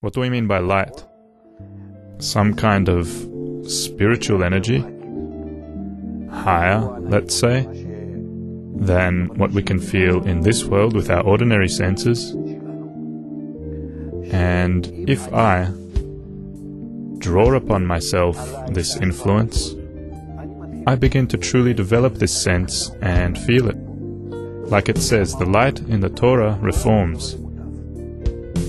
What do we mean by light? Some kind of spiritual energy, higher, let's say, than what we can feel in this world with our ordinary senses. And if I draw upon myself this influence, I begin to truly develop this sense and feel it. Like it says, the light in the Torah reforms.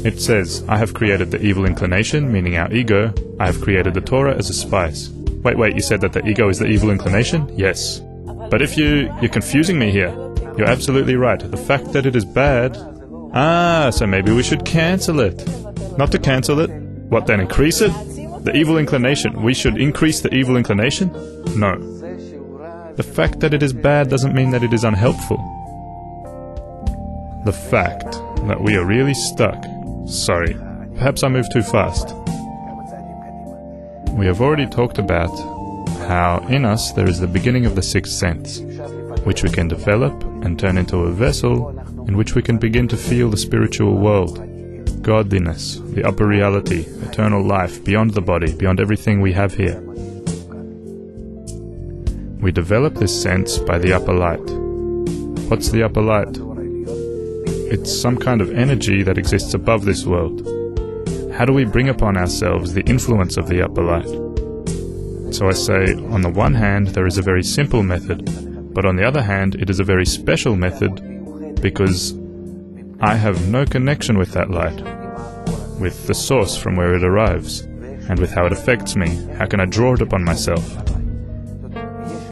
It says, I have created the evil inclination, meaning our ego. I have created the Torah as a spice. Wait, you said that the ego is the evil inclination? Yes. But if you're confusing me here. You're absolutely right. The fact that it is bad... so maybe we should cancel it. Not to cancel it. What then, increase it? The evil inclination. We should increase the evil inclination? No. The fact that it is bad doesn't mean that it is unhelpful. The fact that we are really stuck... Sorry, perhaps I moved too fast. We have already talked about how in us there is the beginning of the sixth sense, which we can develop and turn into a vessel in which we can begin to feel the spiritual world, godliness, the upper reality, eternal life, beyond the body, beyond everything we have here. We develop this sense by the upper light. What's the upper light? It's some kind of energy that exists above this world. How do we bring upon ourselves the influence of the upper light? So I say, on the one hand, there is a very simple method, but on the other hand, it is a very special method because I have no connection with that light, with the source from where it arrives, and with how it affects me. How can I draw it upon myself?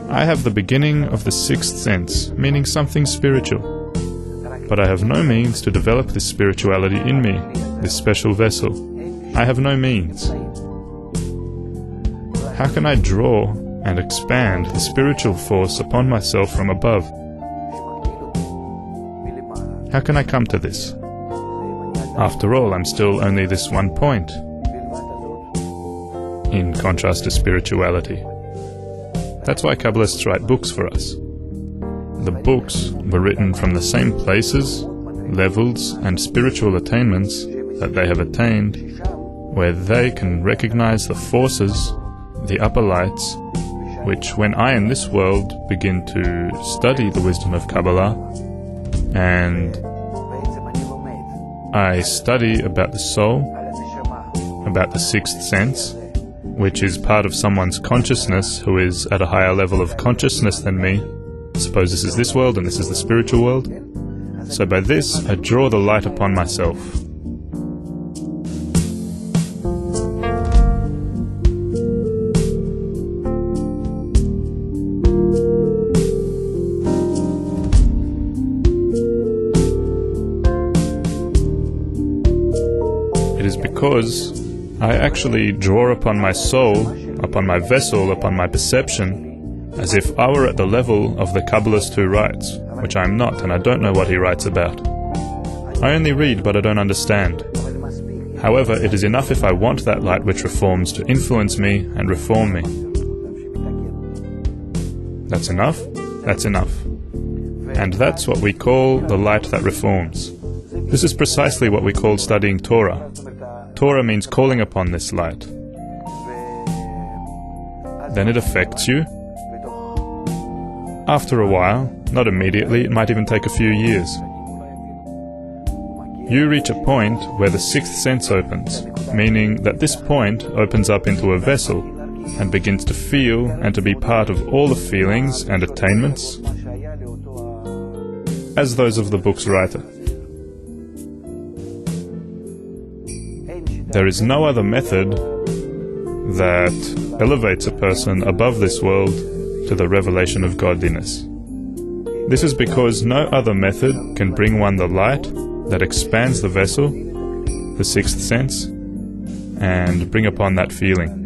I have the beginning of the sixth sense, meaning something spiritual. But I have no means to develop this spirituality in me, this special vessel. I have no means. How can I draw and expand the spiritual force upon myself from above? How can I come to this? After all, I'm still only this one point, in contrast to spirituality. That's why Kabbalists write books for us. The books were written from the same places, levels, and spiritual attainments that they have attained, where they can recognize the forces, the upper lights, which when I in this world begin to study the wisdom of Kabbalah, and I study about the soul, about the sixth sense, which is part of someone's consciousness who is at a higher level of consciousness than me. Suppose this is this world and this is the spiritual world. So by this, I draw the light upon myself. It is because I actually draw upon my soul, upon my vessel, upon my perception, as if I were at the level of the Kabbalist who writes, which I am not, and I don't know what he writes about. I only read, but I don't understand. However, it is enough if I want that light which reforms to influence me and reform me. That's enough? That's enough. And that's what we call the light that reforms. This is precisely what we call studying Torah. Torah means calling upon this light. Then it affects you. After a while, not immediately, it might even take a few years. You reach a point where the sixth sense opens, meaning that this point opens up into a vessel and begins to feel and to be part of all the feelings and attainments as those of the book's writer. There is no other method that elevates a person above this world to the revelation of godliness. This is because no other method can bring one the light that expands the vessel, the sixth sense, and bring upon that feeling.